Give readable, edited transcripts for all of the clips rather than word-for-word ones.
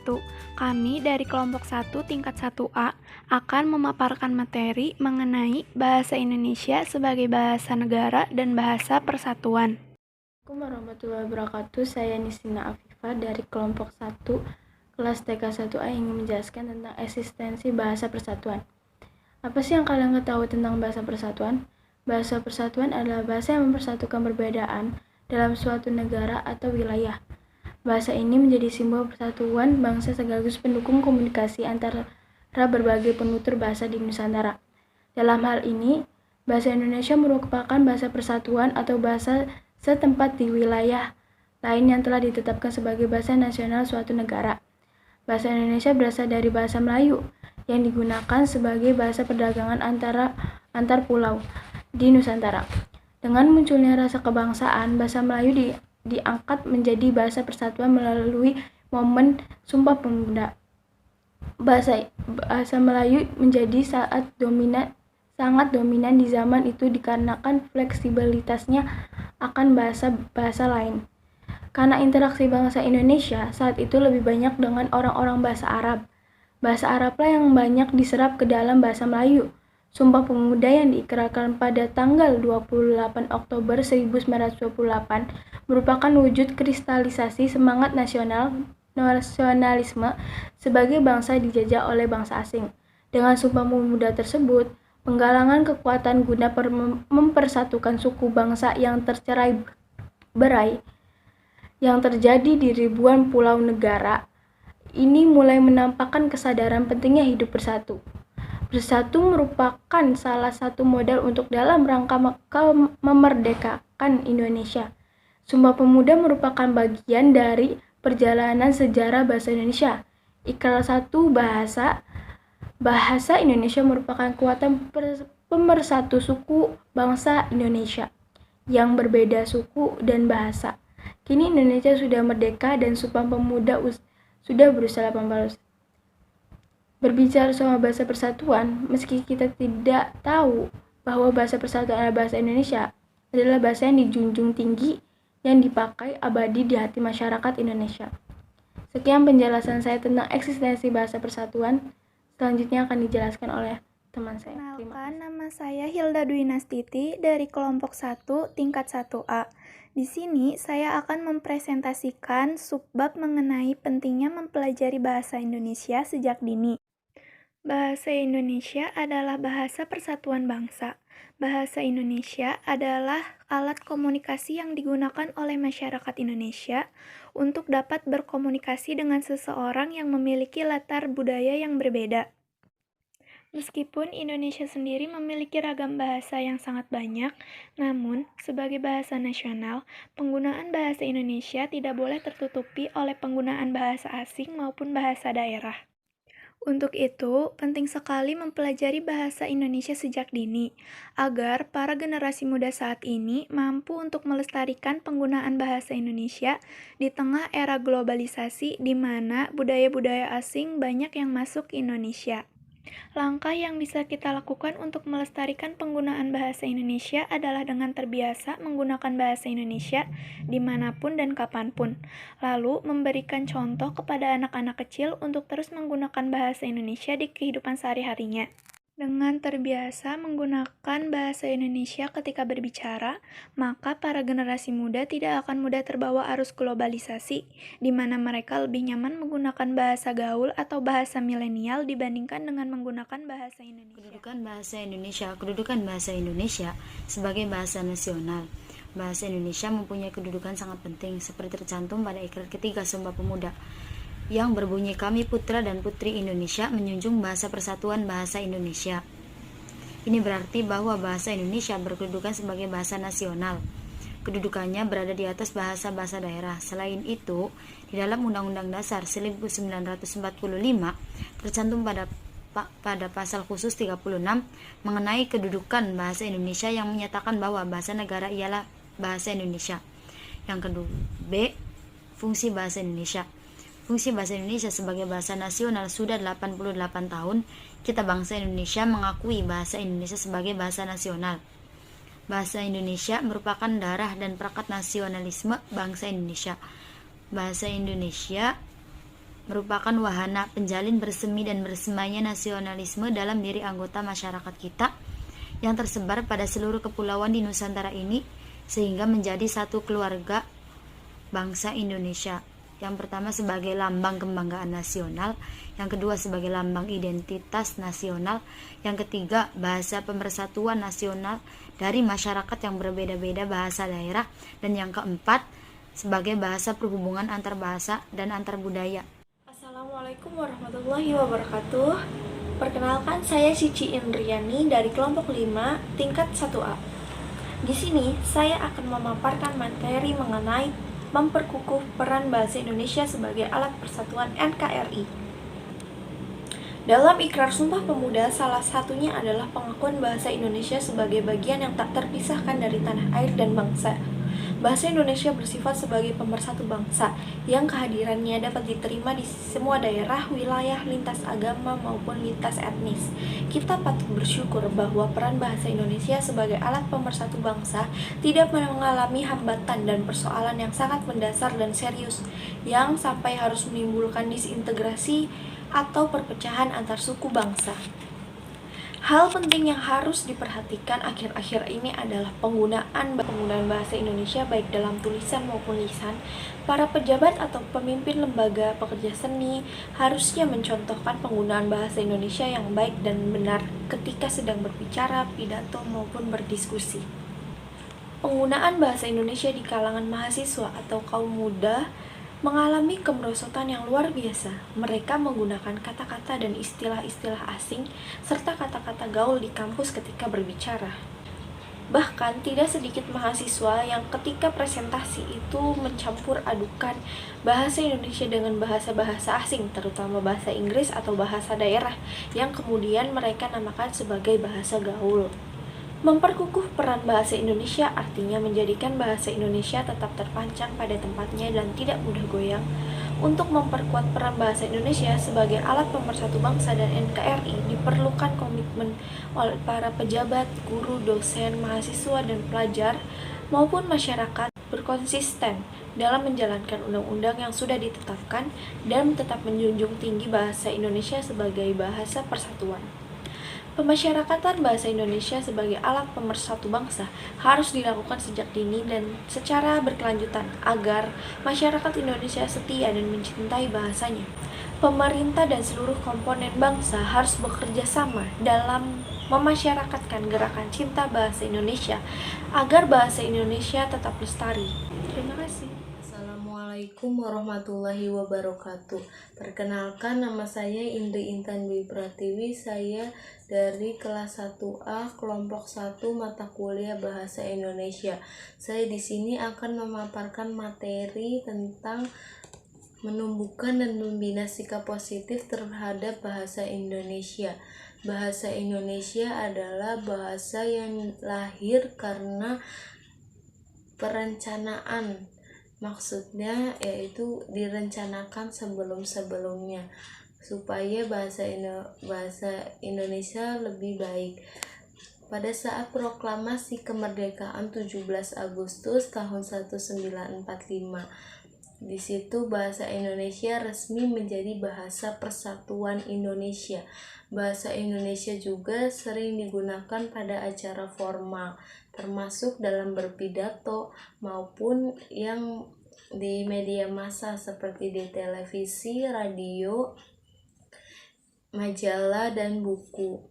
Kami dari kelompok 1 tingkat 1A akan memaparkan materi mengenai bahasa Indonesia sebagai bahasa negara dan bahasa persatuan. Assalamualaikum warahmatullahi wabarakatuh. Saya Nisina Afifah dari kelompok 1 kelas TK 1A ingin menjelaskan tentang eksistensi bahasa persatuan. Apa sih yang kalian ketahui tentang bahasa persatuan? Bahasa persatuan adalah bahasa yang mempersatukan perbedaan dalam suatu negara atau wilayah. Bahasa ini menjadi simbol persatuan bangsa sekaligus pendukung komunikasi antara berbagai penutur bahasa di Nusantara. Dalam hal ini, bahasa Indonesia merupakan bahasa persatuan atau bahasa setempat di wilayah lain yang telah ditetapkan sebagai bahasa nasional suatu negara. Bahasa Indonesia berasal dari bahasa Melayu yang digunakan sebagai bahasa perdagangan antar pulau di Nusantara. Dengan munculnya rasa kebangsaan, bahasa Melayu diangkat menjadi bahasa persatuan melalui momen Sumpah Pemuda. Bahasa Melayu menjadi sangat dominan di zaman itu dikarenakan fleksibilitasnya akan bahasa-bahasa lain. Karena interaksi bangsa Indonesia saat itu lebih banyak dengan orang-orang bahasa Arab. Bahasa Arablah yang banyak diserap ke dalam bahasa Melayu. Sumpah Pemuda yang diikrarkan pada tanggal 28 Oktober 1928 merupakan wujud kristalisasi semangat nasionalisme sebagai bangsa dijajah oleh bangsa asing. Dengan Sumpah Pemuda tersebut, penggalangan kekuatan guna mempersatukan suku bangsa yang tercerai berai yang terjadi di ribuan pulau negara ini mulai menampakkan kesadaran pentingnya hidup bersatu. Bersatu merupakan salah satu modal untuk dalam rangka memerdekakan Indonesia. Sumpah Pemuda merupakan bagian dari perjalanan sejarah bahasa Indonesia. Ikrar satu bahasa Indonesia merupakan kekuatan pemersatu suku bangsa Indonesia yang berbeda suku dan bahasa. Kini Indonesia sudah merdeka dan Sumpah Pemuda sudah berusia 18. Berbicara soal bahasa persatuan, meski kita tidak tahu bahwa bahasa persatuan adalah bahasa Indonesia, adalah bahasa yang dijunjung tinggi yang dipakai abadi di hati masyarakat Indonesia. Sekian penjelasan saya tentang eksistensi bahasa persatuan. Selanjutnya akan dijelaskan oleh teman saya. Kenalkan, nama saya Hilda Dwi Nastiti dari kelompok 1 tingkat 1A. Di sini saya akan mempresentasikan subbab mengenai pentingnya mempelajari bahasa Indonesia sejak dini. Bahasa Indonesia adalah bahasa persatuan bangsa. Bahasa Indonesia adalah alat komunikasi yang digunakan oleh masyarakat Indonesia untuk dapat berkomunikasi dengan seseorang yang memiliki latar budaya yang berbeda. Meskipun Indonesia sendiri memiliki ragam bahasa yang sangat banyak, namun sebagai bahasa nasional, penggunaan bahasa Indonesia tidak boleh tertutupi oleh penggunaan bahasa asing maupun bahasa daerah. Untuk itu, penting sekali mempelajari bahasa Indonesia sejak dini, agar para generasi muda saat ini mampu untuk melestarikan penggunaan bahasa Indonesia di tengah era globalisasi di mana budaya-budaya asing banyak yang masuk ke Indonesia. Langkah yang bisa kita lakukan untuk melestarikan penggunaan bahasa Indonesia adalah dengan terbiasa menggunakan bahasa Indonesia dimanapun dan kapanpun, lalu memberikan contoh kepada anak-anak kecil untuk terus menggunakan bahasa Indonesia di kehidupan sehari-harinya. Dengan terbiasa menggunakan bahasa Indonesia ketika berbicara, maka para generasi muda tidak akan mudah terbawa arus globalisasi, di mana mereka lebih nyaman menggunakan bahasa gaul atau bahasa milenial dibandingkan dengan menggunakan bahasa Indonesia. Kedudukan bahasa Indonesia sebagai bahasa nasional. Bahasa Indonesia mempunyai kedudukan sangat penting, seperti tercantum pada ikrar ketiga Sumpah Pemuda, yang berbunyi kami putra dan putri Indonesia menjunjung bahasa persatuan bahasa Indonesia. Ini berarti bahwa bahasa Indonesia berkedudukan sebagai bahasa nasional. Kedudukannya berada di atas bahasa-bahasa daerah. Selain itu, di dalam Undang-Undang Dasar 1945 tercantum pada pasal khusus 36 mengenai kedudukan bahasa Indonesia yang menyatakan bahwa bahasa negara ialah bahasa Indonesia. Yang kedua, B. Fungsi bahasa Indonesia. Fungsi bahasa Indonesia sebagai bahasa nasional sudah 88 tahun. Kita bangsa Indonesia mengakui bahasa Indonesia sebagai bahasa nasional. Bahasa Indonesia merupakan darah dan perekat nasionalisme bangsa Indonesia. Bahasa Indonesia merupakan wahana penjalin bersemi dan bersemainya nasionalisme dalam diri anggota masyarakat kita yang tersebar pada seluruh kepulauan di Nusantara ini sehingga menjadi satu keluarga bangsa Indonesia. Yang pertama sebagai lambang kebanggaan nasional, yang kedua sebagai lambang identitas nasional, yang ketiga bahasa pemersatuan nasional dari masyarakat yang berbeda-beda bahasa daerah, dan yang keempat sebagai bahasa perhubungan antar bahasa dan antar budaya. Assalamualaikum warahmatullahi wabarakatuh. Perkenalkan, saya Cici Indriani dari kelompok 5 tingkat 1A. Di sini saya akan memaparkan materi mengenai memperkukuh peran bahasa Indonesia sebagai alat persatuan NKRI. Dalam Ikrar Sumpah Pemuda, salah satunya adalah pengakuan bahasa Indonesia sebagai bagian yang tak terpisahkan dari tanah air dan bangsa. Bahasa Indonesia bersifat sebagai pemersatu bangsa yang kehadirannya dapat diterima di semua daerah, wilayah, lintas agama maupun lintas etnis. Kita patut bersyukur bahwa peran bahasa Indonesia sebagai alat pemersatu bangsa tidak mengalami hambatan dan persoalan yang sangat mendasar dan serius yang sampai harus menimbulkan disintegrasi atau perpecahan antar suku bangsa. Hal penting yang harus diperhatikan akhir-akhir ini adalah penggunaan bahasa Indonesia baik dalam tulisan maupun lisan. Para pejabat atau pemimpin lembaga pekerja seni harusnya mencontohkan penggunaan bahasa Indonesia yang baik dan benar ketika sedang berbicara, pidato, maupun berdiskusi. Penggunaan bahasa Indonesia di kalangan mahasiswa atau kaum muda mengalami kemerosotan yang luar biasa. Mereka menggunakan kata-kata dan istilah-istilah asing serta kata-kata gaul di kampus ketika berbicara. Bahkan tidak sedikit mahasiswa yang ketika presentasi itu mencampur adukan bahasa Indonesia dengan bahasa-bahasa asing, terutama bahasa Inggris atau bahasa daerah yang kemudian mereka namakan sebagai bahasa gaul. Memperkukuh peran bahasa Indonesia artinya menjadikan bahasa Indonesia tetap terpancang pada tempatnya dan tidak mudah goyang. Untuk memperkuat peran bahasa Indonesia sebagai alat pemersatu bangsa dan NKRI diperlukan komitmen oleh para pejabat, guru, dosen, mahasiswa, dan pelajar maupun masyarakat berkonsisten dalam menjalankan undang-undang yang sudah ditetapkan dan tetap menjunjung tinggi bahasa Indonesia sebagai bahasa persatuan. Pemasyarakatan bahasa Indonesia sebagai alat pemersatu bangsa harus dilakukan sejak dini dan secara berkelanjutan agar masyarakat Indonesia setia dan mencintai bahasanya. Pemerintah dan seluruh komponen bangsa harus bekerja sama dalam memasyarakatkan gerakan cinta bahasa Indonesia agar bahasa Indonesia tetap lestari. Terima kasih. Assalamualaikum warahmatullahi wabarakatuh. Perkenalkan, nama saya Indri Intan Dwi Pratiwi. Saya dari kelas 1A kelompok 1 mata kuliah Bahasa Indonesia. Saya di sini akan memaparkan materi tentang menumbuhkan dan membina sikap positif terhadap bahasa Indonesia. Bahasa Indonesia adalah bahasa yang lahir karena perencanaan. Maksudnya yaitu direncanakan sebelum-sebelumnya supaya bahasa Indonesia lebih baik. Pada saat proklamasi kemerdekaan 17 Agustus tahun 1945, di situ bahasa Indonesia resmi menjadi bahasa persatuan Indonesia. Bahasa Indonesia juga sering digunakan pada acara formal, termasuk dalam berpidato maupun yang di media massa seperti di televisi, radio, majalah, dan buku.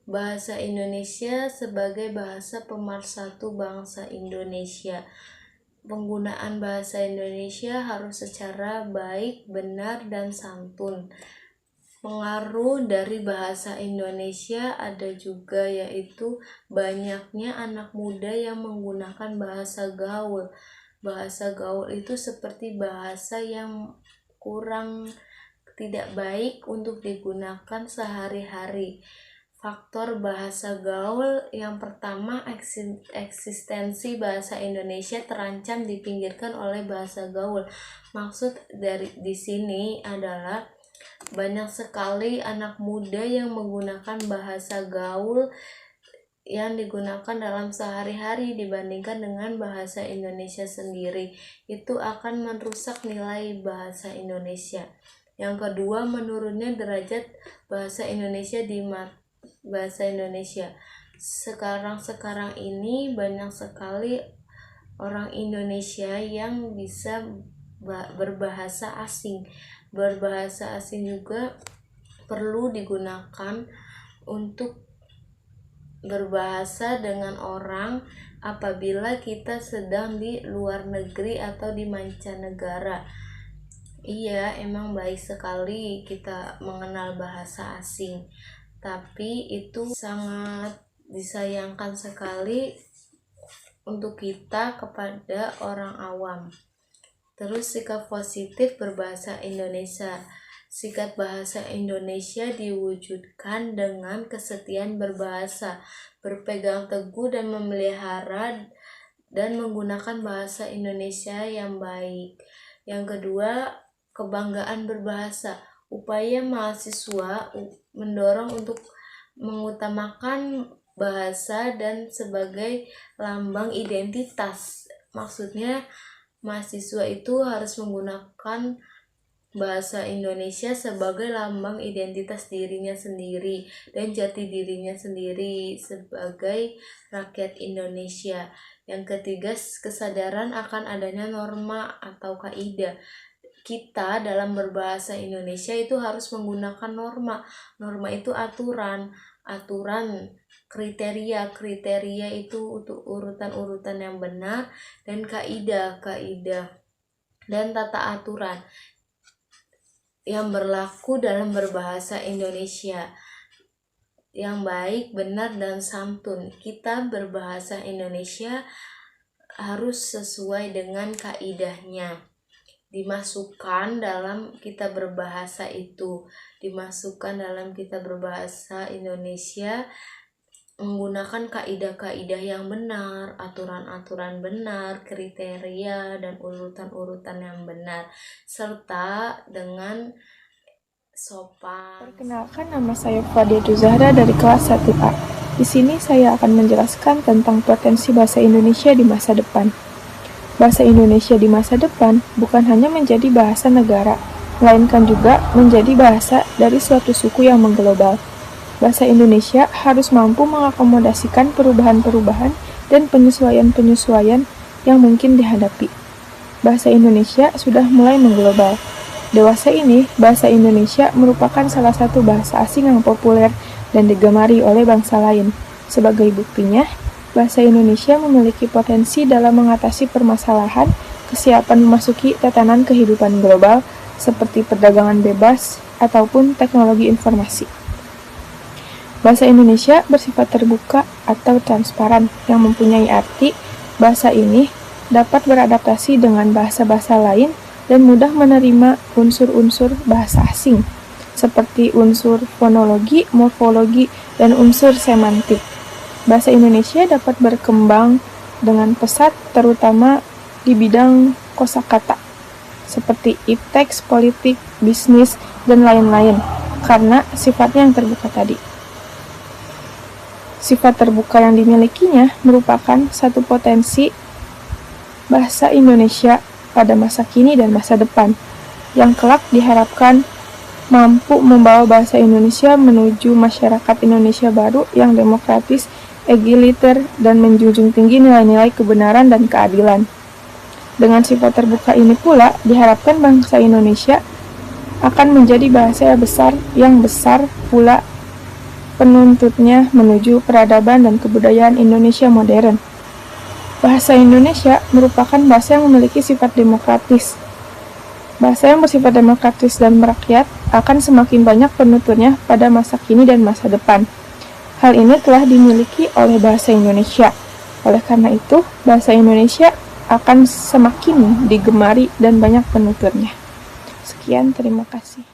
Bahasa Indonesia sebagai bahasa pemersatu bangsa Indonesia. Penggunaan bahasa Indonesia harus secara baik, benar, dan santun. Pengaruh dari bahasa Indonesia ada juga, yaitu banyaknya anak muda yang menggunakan bahasa gaul. Bahasa gaul itu seperti bahasa yang kurang tidak baik untuk digunakan sehari-hari. Faktor bahasa gaul yang pertama, eksistensi bahasa Indonesia terancam dipinggirkan oleh bahasa gaul. Maksud dari di sini adalah banyak sekali anak muda yang menggunakan bahasa gaul yang digunakan dalam sehari-hari dibandingkan dengan bahasa Indonesia sendiri. Itu akan merusak nilai bahasa Indonesia. Yang kedua, menurunnya derajat bahasa Indonesia di bahasa Indonesia. Sekarang ini banyak sekali orang Indonesia yang bisa berbahasa asing. Berbahasa asing juga perlu digunakan untuk berbahasa dengan orang apabila kita sedang di luar negeri atau di mancanegara. Iya, emang baik sekali kita mengenal bahasa asing, tapi itu sangat disayangkan sekali untuk kita kepada orang awam. Terus sikap positif berbahasa Indonesia. Sikap bahasa Indonesia diwujudkan dengan kesetiaan berbahasa, berpegang teguh dan memelihara dan menggunakan bahasa Indonesia yang baik. Yang kedua, kebanggaan berbahasa. Upaya mahasiswa mendorong untuk mengutamakan bahasa dan sebagai lambang identitas. Maksudnya mahasiswa itu harus menggunakan bahasa Indonesia sebagai lambang identitas dirinya sendiri dan jati dirinya sendiri sebagai rakyat Indonesia. Yang ketiga, kesadaran akan adanya norma atau kaidah. Kita dalam berbahasa Indonesia itu harus menggunakan norma. Norma itu aturan, kriteria itu untuk urutan-urutan yang benar, dan kaidah dan tata aturan yang berlaku dalam berbahasa Indonesia yang baik, benar, dan santun. Kita berbahasa Indonesia harus sesuai dengan kaidahnya. Dimasukkan dalam kita berbahasa Indonesia menggunakan kaidah-kaidah yang benar, aturan-aturan benar, kriteria dan urutan-urutan yang benar, serta dengan sopan. Perkenalkan, nama saya Fadiatu Zahra dari kelas 1A. Di sini saya akan menjelaskan tentang potensi bahasa Indonesia di masa depan. Bahasa Indonesia di masa depan bukan hanya menjadi bahasa negara, melainkan juga menjadi bahasa dari suatu suku yang mengglobal. Bahasa Indonesia harus mampu mengakomodasikan perubahan-perubahan dan penyesuaian-penyesuaian yang mungkin dihadapi. Bahasa Indonesia sudah mulai mengglobal. Dewasa ini, bahasa Indonesia merupakan salah satu bahasa asing yang populer dan digemari oleh bangsa lain. Sebagai buktinya, bahasa Indonesia memiliki potensi dalam mengatasi permasalahan, kesiapan memasuki tatanan kehidupan global seperti perdagangan bebas ataupun teknologi informasi. Bahasa Indonesia bersifat terbuka atau transparan yang mempunyai arti bahasa ini dapat beradaptasi dengan bahasa-bahasa lain dan mudah menerima unsur-unsur bahasa asing seperti unsur fonologi, morfologi, dan unsur semantik. Bahasa Indonesia dapat berkembang dengan pesat terutama di bidang kosakata seperti ipteks, politik, bisnis, dan lain-lain karena sifatnya yang terbuka tadi. Sifat terbuka yang dimilikinya merupakan satu potensi bahasa Indonesia pada masa kini dan masa depan, yang kelak diharapkan mampu membawa bahasa Indonesia menuju masyarakat Indonesia baru yang demokratis, egaliter, dan menjunjung tinggi nilai-nilai kebenaran dan keadilan. Dengan sifat terbuka ini pula, diharapkan bangsa Indonesia akan menjadi bahasa yang besar pula penuntutnya menuju peradaban dan kebudayaan Indonesia modern. Bahasa Indonesia merupakan bahasa yang memiliki sifat demokratis. Bahasa yang bersifat demokratis dan merakyat akan semakin banyak penuturnya pada masa kini dan masa depan. Hal ini telah dimiliki oleh bahasa Indonesia. Oleh karena itu, bahasa Indonesia akan semakin digemari dan banyak penuturnya. Sekian, terima kasih.